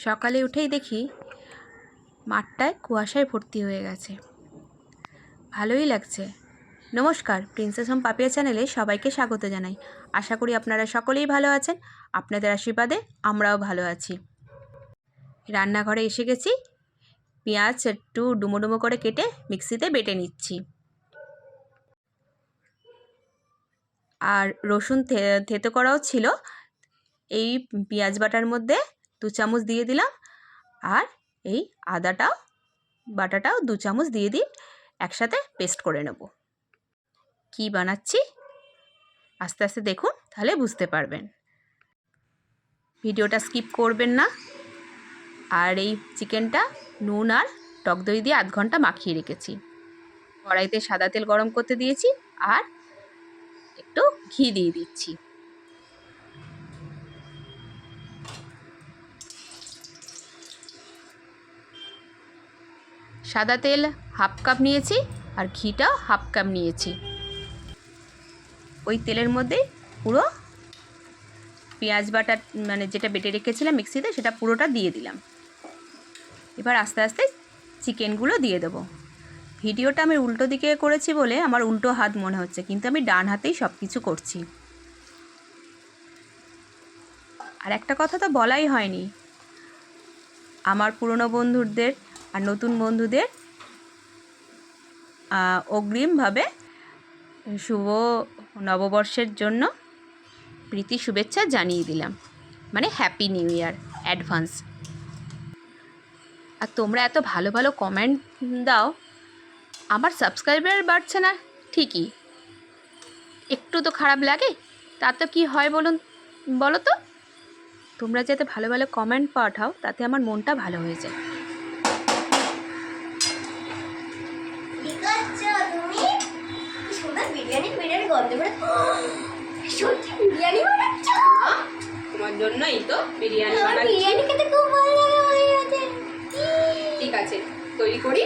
সকালে উঠেই দেখি মাঠটায় কুয়াশায় ভর্তি হয়ে গেছে। ভালোই লাগছে। নমস্কার, প্রিন্সেস হোম পাপিয়া চ্যানেলে সবাইকে স্বাগত জানাই। আশা করি আপনারা সকলেই ভালো আছেন। আপনাদের আশীর্বাদে আমরাও ভালো আছি। রান্নাঘরে এসে গেছি। পেঁয়াজ একটু ডুমো ডুমো করে কেটে মিক্সিতে বেটে নিচ্ছি। আর রসুন থেতো করাও ছিল। এই পেঁয়াজ বাটার মধ্যে 2 চামচ দিয়ে দিলাম। আর এই বাটাটাও 2 চামচ দিয়ে দিই, একসাথে পেস্ট করে নেব। কি বানাচ্ছি আস্তে আস্তে দেখুন, তাহলে বুঝতে পারবেন। ভিডিওটা স্কিপ করবেন না। আর এই চিকেনটা নুন আর টক দই দিয়ে আধ ঘন্টা মাখিয়ে রেখেছি। কড়াইতে সাদা তেল গরম করতে দিয়েছি আর একটু ঘি দিয়ে দিচ্ছি। সাদা তেল হাফ কাপ নিয়েছি আর ঘিটা হাফ কাপ নিয়েছি। ওই তেলের মধ্যে পুরো পেঁয়াজ বাটা মানে যেটা বেটে রেখেছিলাম মিক্সিতে সেটা পুরোটা দিয়ে দিলাম। এবার আস্তে আস্তে চিকেনগুলো দিয়ে দেবো। ভিডিওটা আমি উল্টো দিকে করেছি বলে আমার উল্টো হাত মনে হচ্ছে, কিন্তু আমি ডান হাতেই সব কিছু করছি। আর একটা কথা তো বলাই হয়নি, আমার পুরনো বন্ধুদের আর নতুন বন্ধুদের অগ্রিমভাবে শুভ নববর্ষের জন্য প্রীতি শুভেচ্ছা জানিয়ে দিলাম, মানে হ্যাপি নিউ ইয়ার অ্যাডভান্স। আর তোমরা এত ভালো ভালো কমেন্ট দাও, আমার সাবস্ক্রাইবার বাড়ছে না ঠিকই, একটু তো খারাপ লাগে। তাতে কি হয় বলো তো? তোমরা যাতে ভালো ভালো কমেন্ট পাঠাও, তাতে আমার মনটা ভালো হয়ে যায়। তোমার জন্যই তো বিরিয়ানি বানাচ্ছি। বিরিয়ানি খেতে খুব ভালো লাগে। ঠিক আছে, তৈরি করি,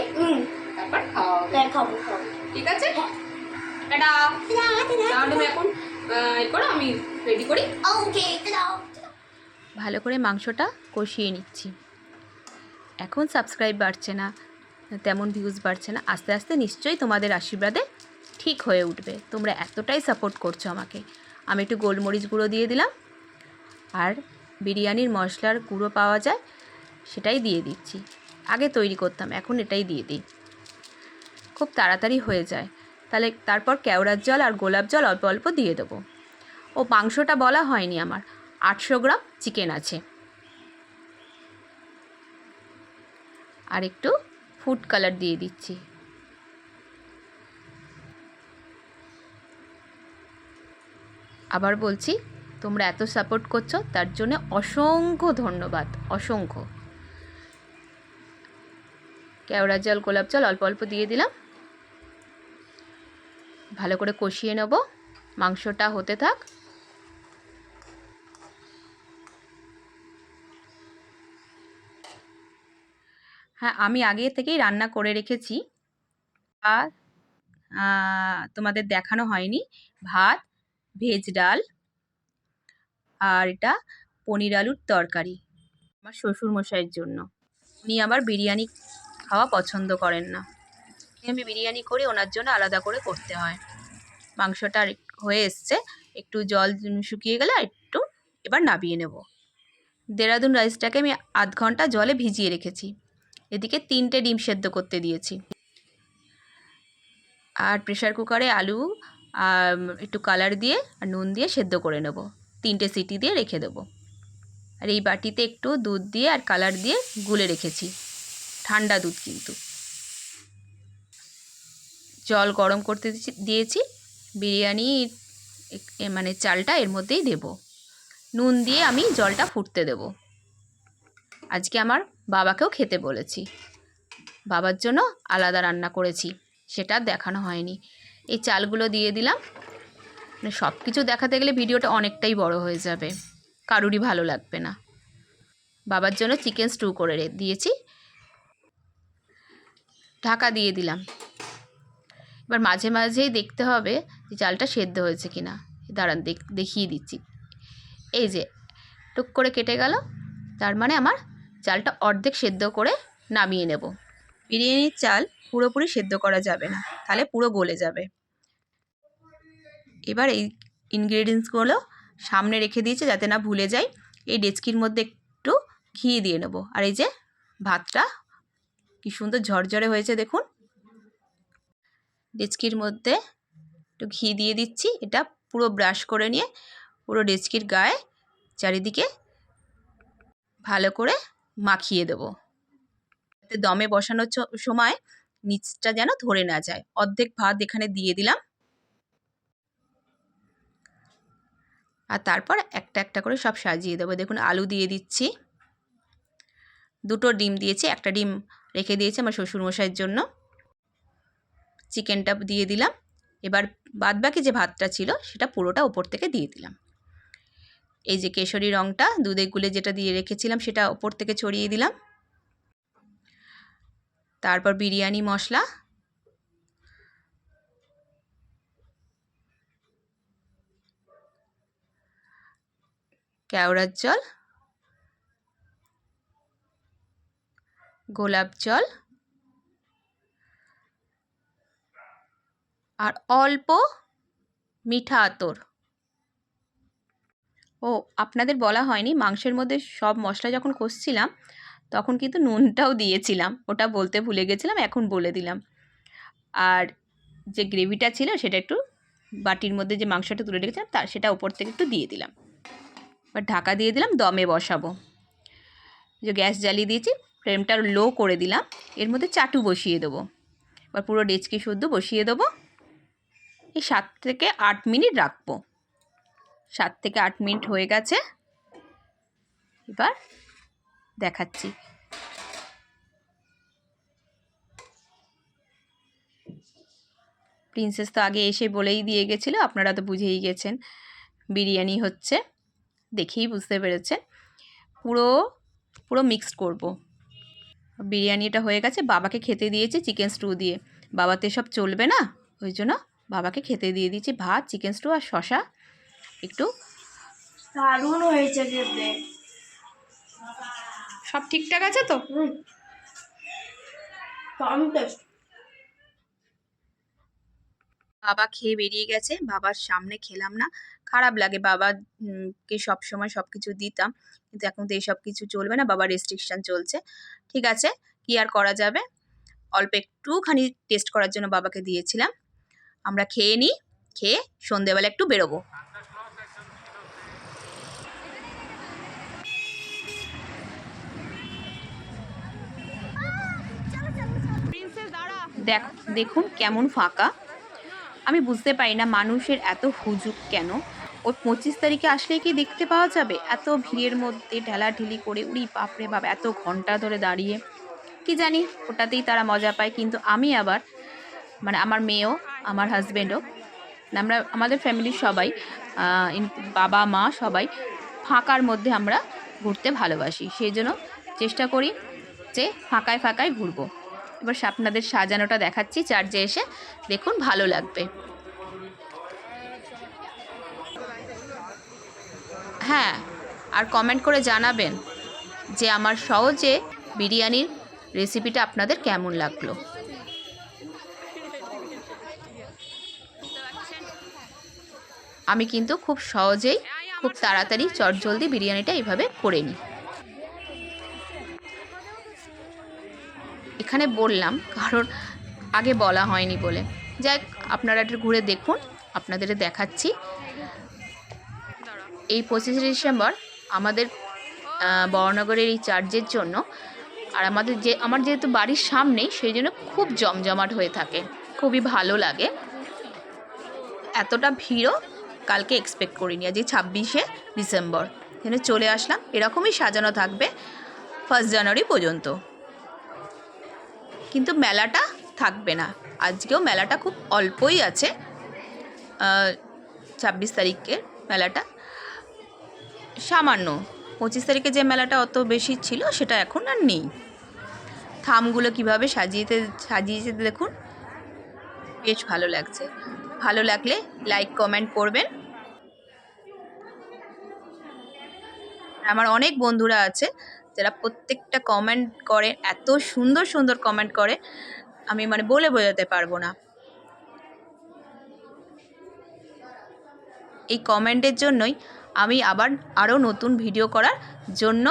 তারপর খাবো। ঠিক আছে, টাটা। তুমি এখন করো, আমি রেডি করি। ওকে, ভালো করে মাংসটা কষিয়ে নিচ্ছি। এখন সাবস্ক্রাইব বাড়ছে না, তেমন ভিউজ বাড়ছে না। আস্তে আস্তে নিশ্চয়ই তোমাদের আশীর্বাদে ঠিক হয়ে উঠবে। তোমরা এতটাই সাপোর্ট করছো আমাকে। আমি একটু গোলমরিচ গুঁড়ো দিয়ে দিলাম, আর বিরিয়ানির মশলার গুঁড়ো পাওয়া যায়, সেটাই দিয়ে দিচ্ছি। আগে তৈরি করতাম, এখন এটাই দিয়ে দিই, খুব তাড়াতাড়ি হয়ে যায়। তাহলে তারপর কেওড়ার জল আর গোলাপ জল অল্প অল্প দিয়ে দেবো। ও মাংসটা বলা হয়নি, আমার 800 গ্রাম চিকেন আছে। আর একটু ফুড কালার দিয়ে দিচ্ছি। আবার বলছি, তোমরা এত সাপোর্ট করছো, তার জন্য অসংখ্য ধন্যবাদ, অসংখ্য। কেওড়া জল গোলাপ জল অল্প অল্প দিয়ে দিলাম। ভালো করে কষিয়ে নেব, মাংসটা হতে থাক। হ্যাঁ, আমি আগে থেকেই রান্না করে রেখেছি। আর তোমাদের দেখানো হয়নি, ভাত, ভেজ ডাল, আর এটা পনির আলুর তরকারি আমার শ্বশুর মশাইয়ের জন্য। উনি আবার বিরিয়ানি খাওয়া পছন্দ করেন না। আমি বিরিয়ানি করে ওনার জন্য আলাদা করে করতে হয়। মাংসটা হয়ে এসছে, একটু জল শুকিয়ে গেলে একটু এবার নামিয়ে নেব। দেরাদুন রাইসটাকে আমি আধ ঘন্টা জলে ভিজিয়ে রেখেছি। এদিকে 3টে ডিম সেদ্ধ করতে দিয়েছি। আর প্রেশার কুকারে আলু আর একটু কালার দিয়ে আর নুন দিয়ে সেদ্ধ করে নেব। 3টে সিটি দিয়ে রেখে দেবো। আর এই বাটিতে একটু দুধ দিয়ে আর কালার দিয়ে গুলে রেখেছি, ঠান্ডা দুধ কিন্তু। জল গরম করতে দিয়েছি। বিরিয়ানি মানে চালটা এর মধ্যেই দেব। নুন দিয়ে আমি জলটা ফুটতে দেব। আজকে আমার বাবাকেও খেতে বলেছি, বাবার জন্য আলাদা রান্না করেছি, সেটা দেখানো হয়নি। এই চালগুলো দিয়ে দিলাম। মানে সব কিছু দেখাতে গেলে ভিডিওটা অনেকটাই বড় হয়ে যাবে, কারুরই ভালো লাগবে না। বাবার জন্য চিকেন স্টু করে দিয়েছি, ঢাকা দিয়ে দিলাম। এবার মাঝে মাঝেই দেখতে হবে যে চালটা সেদ্ধ হয়েছে কিনা। দাঁড়ান দেখিয়ে দিচ্ছি। এই যে টুক করে কেটে গেল, তার মানে আমার চালটা অর্ধেক সেদ্ধ করে নামিয়ে নেব। বিরিয়ানির চাল পুরোপুরি সেদ্ধ করা যাবে না, তাহলে পুরো গলে যাবে। এবার এই ইনগ্রেডিয়েন্টসগুলো সামনে রেখে দিয়েছি যাতে না ভুলে যাই। এই ডেচকির মধ্যে একটু ঘি দিয়ে নেব। আর এই যে ভাতটা কি সুন্দর ঝরঝরে হয়েছে দেখুন। ডেচকির মধ্যে একটু ঘি দিয়ে দিচ্ছি। এটা পুরো ব্রাশ করে নিয়ে পুরো ডেচকির গায়ে চারিদিকে ভালো করে মাখিয়ে দেব, যাতে দমে বসানোর সময় নিচটা যেন ধরে না যায়। অর্ধেক ভাত এখানে দিয়ে দিলাম, আর তারপর একটা একটা করে সব সাজিয়ে দেবো। দেখুন আলু দিয়ে দিচ্ছি, 2টো ডিম দিয়েছি, একটা ডিম রেখে দিয়েছি আমার শ্বশুরমশাইয়ের জন্য। চিকেনটা দিয়ে দিলাম। এবার বাদবাকি যে ভাতটা ছিল সেটা পুরোটা ওপর থেকে দিয়ে দিলাম। এই যে কেশরী রঙটা দুধে গুলে যেটা দিয়ে রেখেছিলাম সেটা ওপর থেকে ছড়িয়ে দিলাম। তারপর বিরিয়ানি মশলা, কেওড়ার জল, গোলাপ জল আর অল্প মিঠা আতর। ও আপনাদের বলা হয়নি, মাংসের মধ্যে সব মশলা যখন কষছিলাম তখন কিন্তু নুনটাও দিয়েছিলাম, ওটা বলতে ভুলে গেছিলাম, এখন বলে দিলাম। আর যে গ্রেভিটা ছিল সেটা একটু বাটির মধ্যে যে মাংসটা তুলে রেখেছিলাম তার সেটা উপর থেকে একটু দিয়ে দিলাম। এবার ঢাকা দিয়ে দিলাম, দমে বসাবো। যে গ্যাস জ্বালিয়ে দিয়েছি, ফ্লেমটা লো করে দিলাম। এর মধ্যে চাটু বসিয়ে দেবো। এবার পুরো ডেচকি শুদ্ধ বসিয়ে দেবো। এই 7 থেকে 8 মিনিট রাখবো। 7 থেকে 8 মিনিট হয়ে গেছে, এবার দেখাচ্ছি। প্রিন্সেস তো আগে এসে বলেই দিয়ে গেছিলো, আপনারা তো বুঝেই গেছেন বিরিয়ানি হচ্ছে, দেখেই বুঝতে পেরেছেন। পুরো মিক্সড করব। বিরিয়ানিটা হয়ে গেছে, বাবাকে খেতে দিয়েছি চিকেন স্টু দিয়ে। বাবাতে সব চলবে না, ওই জন্য বাবাকে খেতে দিয়ে দিয়েছি ভাত, চিকেন স্টু আর শশা। একটু দারুণ হয়েছে খেতে। সব ঠিকঠাক আছে তো? বাবা খেয়ে বেরিয়ে গেছে, বাবার সামনে খেলাম না, খারাপ লাগে। বাবাকে সবসময় সব কিছু দিতাম, কিন্তু এখন তো এইসব কিছু চলবে না, বাবার রেস্ট্রিকশান চলছে। ঠিক আছে, কি আর করা যাবে, অল্প একটুখানি টেস্ট করার জন্য বাবাকে দিয়েছিলাম। আমরা খেয়ে নিই, খেয়ে সন্ধেবেলা একটু বেরোবো। দেখুন কেমন ফাঁকা। আমি বুঝতে পারি না মানুষের এত হুজুক কেন। ওই 25 তারিখে আসলে কি দেখতে পাওয়া যাবে? এত ভিড়ের মধ্যে ঠেলাঠেলি করে, উড়ি বাপরে বাপ, এত ঘন্টা ধরে দাঁড়িয়ে, কি জানি ওটাতেই তারা মজা পায়। কিন্তু আমি আবার, মানে আমার মেয়েও, আমার হাজব্যান্ডও, আমাদের ফ্যামিলির সবাই, বাবা মা সবাই ফাঁকার মধ্যে আমরা ঘুরতে ভালোবাসি। সেই জন্য চেষ্টা করি যে ফাঁকায় ফাঁকায় ঘুরবো। এবার আপনাদের সাজানোটা দেখাচ্ছি চার্জে এসে, দেখুন ভালো লাগবে। হ্যাঁ, আর কমেন্ট করে জানাবেন যে আমার সহজে বিরিয়ানির রেসিপিটা আপনাদের কেমন লাগলো। আমি কিন্তু খুব সহজেই, খুব তাড়াতাড়ি চটজলদি বিরিয়ানিটা এইভাবে করে নিই। এখানে বললাম কারণ আগে বলা হয়নি বলে। যাক, আপনারা একটু ঘুরে দেখুন, আপনাদের দেখাচ্ছি। এই 25শে ডিসেম্বর আমাদের বড়নগরের এই চার্চের জন্য, আর আমার যেহেতু বাড়ির সামনেই, সেই জন্য খুব জমজমাট হয়ে থাকে, খুবই ভালো লাগে। এতটা ভিড়ও কালকে এক্সপেক্ট করিনি। আজ 26শে ডিসেম্বর এখানে চলে আসলাম। এরকমই সাজানো থাকবে 1 জানুয়ারি পর্যন্ত, কিন্তু মেলাটা থাকবে না। আজকেও মেলাটা খুব অল্পই আছে, 26 তারিখের মেলাটা সামান্য। 25 তারিখে যে মেলাটা অত বেশি ছিল সেটা এখন আর নেই। থামগুলো কীভাবে সাজিয়েছে দেখুন, বেশ ভালো লাগছে। ভালো লাগলে লাইক কমেন্ট করবেন। আমার অনেক বন্ধুরা আছে যারা প্রত্যেকটা কমেন্ট করে, এত সুন্দর সুন্দর কমেন্ট করে, আমি মানে বলে বোঝাতে পারবো না। এই কমেন্টের জন্যই আমি আবার আরও নতুন ভিডিও করার জন্য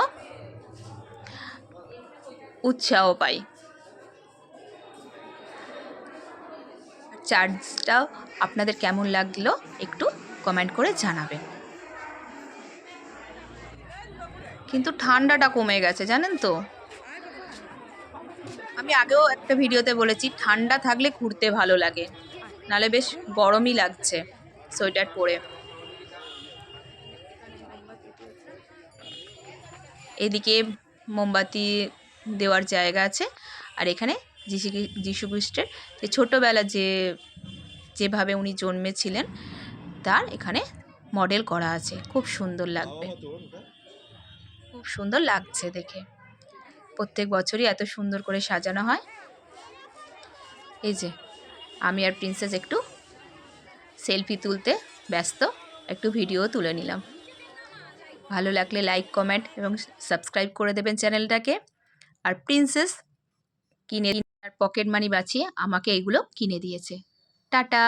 উৎসাহ পাই। চার্জটাও আপনাদের কেমন লাগলো একটু কমেন্ট করে জানাবেন। কিন্তু ঠান্ডাটা কমে গেছে জানেন তো। আমি আগেও একটা ভিডিওতে বলেছি ঠান্ডা থাকলে ঘুরতে ভালো লাগে, নালে বেশ গরমই লাগছে সোয়েটার পরে। এদিকে মোমবাতি দেওয়ার জায়গা আছে, আর এখানে যিশু খ্রিস্টের যে ছোটোবেলা যেভাবে উনি জন্মেছিলেন তার এখানে মডেল করা আছে। খুব সুন্দর লাগবে, খুব সুন্দর লাগছে দেখে। প্রত্যেক বছরই এত সুন্দর করে সাজানো হয়। এই যে আমি আর প্রিন্সেস একটু সেলফি তুলতে ব্যস্ত, একটু ভিডিও তুলে নিলাম। ভালো লাগলে লাইক, কমেন্ট এবং সাবস্ক্রাইব করে দেবেন চ্যানেলটাকে। আর প্রিন্সেস কিনে পকেট মানি বাঁচিয়ে আমাকে এগুলো কিনে দিয়েছে। টাটা।